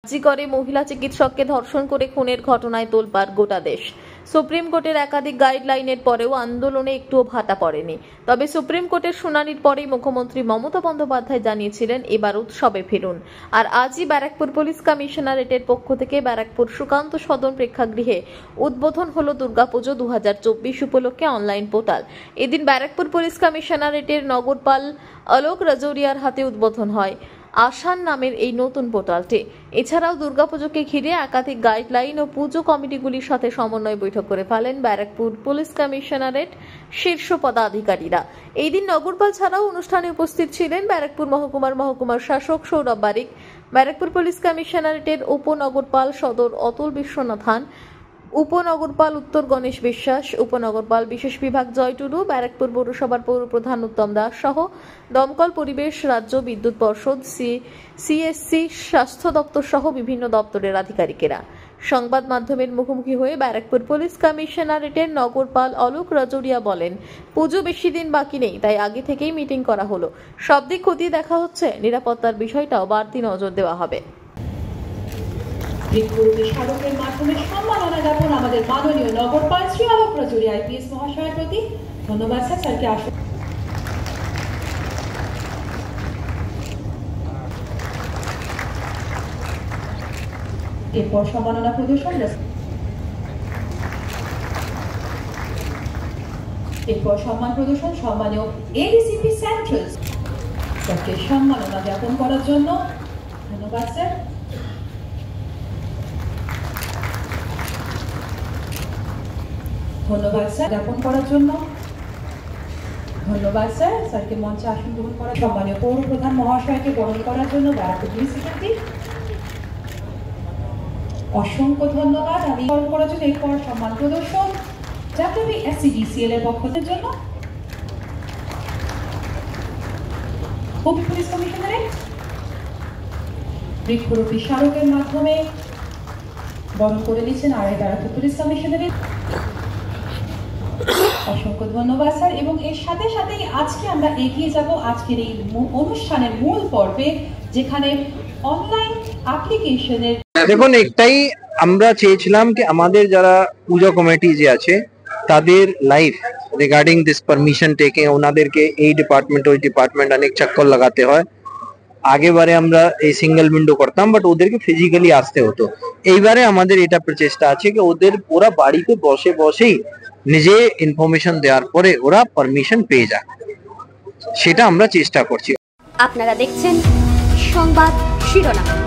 করে মহিলা চিকিৎসককে ধর্ষণ করে খুনের ঘটনায় তোলপাড় গোটা দেশ। সুপ্রিম কোর্টের একাধিক গাইডলাইনের পরেও আন্দোলনে একটুও ভাটা পড়েনি। তবে সুপ্রিম কোর্টের শুনানির পরেই মুখ্যমন্ত্রী মমতা বন্দ্যোপাধ্যায় জানিয়েছিলেন এবার উৎসবে ফিরুন। আর আজই ব্যারাকপুর পুলিশ কমিশনারেটের পক্ষ থেকে ব্যারাকপুর সুকান্ত সদন প্রেক্ষাগৃহে উদ্বোধন হলো দুর্গাপুজো 2024 উপলক্ষে অনলাইন পোর্টাল। এদিন ব্যারাকপুর পুলিশ কমিশনারেটের নগরপাল অলোক রাজৌরিয়ার হাতে উদ্বোধন হয় আসান নামের এই নতুন পোর্টালটি। এছাড়াও দুর্গাপুজোকে ঘিরে একাধিক গাইডলাইন ও পুজো কমিটিগুলির সাথে সমন্বয় বৈঠক করে ফেলেন ব্যারাকপুর পুলিশ কমিশনারেট শীর্ষ পদাধিকারীরা। এই দিন নগরপাল ছাড়াও অনুষ্ঠানে উপস্থিত ছিলেন ব্যারাকপুর মহকুমার শাসক সৌরভ বারিক, ব্যারাকপুর পুলিশ কমিশনারেটের উপনগরপাল সদর অতুল বিশ্বনাথান, উপনগরপাল উত্তর গণেশ বিশ্বাস, উপনগরপাল বিশেষ বিভাগ জয় টুডু, ব্যারাকপুর পৌরসভার পৌরপ্রধান উত্তম দাস সহ দমকল, পরিবেশ, রাজ্য বিদ্যুৎ পর্ষদ, সিএসসি, স্বাস্থ্য দপ্তর সহ বিভিন্ন দপ্তরের আধিকারিকেরা। সংবাদ মাধ্যমের মুখোমুখি হয়ে ব্যারাকপুর পুলিশ কমিশনারেটের নগরপাল অলোক রাজৌরিয়া বলেন, পুজো বেশি দিন বাকি নেই, তাই আগে থেকেই মিটিং করা হলো। সব দিক খতিয়ে দেখা হচ্ছে, নিরাপত্তার বিষয়টাও বাড়তি নজর দেওয়া হবে। স্মারকের মাধ্যমে সম্মাননা জ্ঞাপন আমাদের মাননীয় নগরপাল শ্রী অলোক রাজৌরিয়া আইপিএস মহাশয়ের প্রতি। ধন্যবাদ স্যার। স্যারকে আসুন। এরপর সম্মাননা প্রদর্শন, সম্মান প্রদর্শন সম্মানীয় এডিসিপি সেন্ট্রাল স্যারকে সম্মাননা জ্ঞাপন করার জন্য। ধন্যবাদ স্যার। ধন্যবাদ স্যার জ্ঞাপন করার জন্য। ধন্যবাদ স্যার। স্যারকে মঞ্চে আসন গ্রহণ করা সম্মানীয় পৌরপ্রধান মহাশয়কে বরণ করার জন্য ব্যারাকপুর পুলিশ সেক্রেটারি। অসংখ্য ধন্যবাদ। আমি বরণ করার জন্য এরপর সম্মান প্রদর্শন SCDCL এর পক্ষ থেকে জন্য পুলিশ কমিশনারেট বৃক্ষরোপী স্মারকের মাধ্যমে বরণ করে নিচ্ছেন আর ব্যারাকপুর পুলিশ কমিশনারেট। অসংখ্য ধন্যবাদ স্যার। এবং এর সাথে সাথেই আজকে আমরা এগিয়ে যাব আজকের এই অনুষ্ঠানের মূল পর্বে, যেখানে অনলাইন অ্যাপ্লিকেশনের। দেখুন, একটাই আমরা চেয়েছিলাম কি আমাদের যারা পূজা কমিটি যে আছে তাদের life regarding this permission taking, ওনাদেরকে এই ডিপার্টমেন্ট ওই ডিপার্টমেন্ট অনেক চক্কর লাগাতে হয়। আগেবারে আমরা এই সিঙ্গেল উইন্ডো করতাম, বাট ওদেরকে ফিজিক্যালি আসতে হতো। এইবারে আমাদের এটা প্রচেষ্টা আছে কি ওদের পুরা বাড়িতে বসে বসেই নিজে ইনফরমেশন দেওয়ার পরে ওরা পারমিশন পেয়ে যায়, সেটা আমরা চেষ্টা করছি। আপনারা দেখছেন সংবাদ শিরোনাম।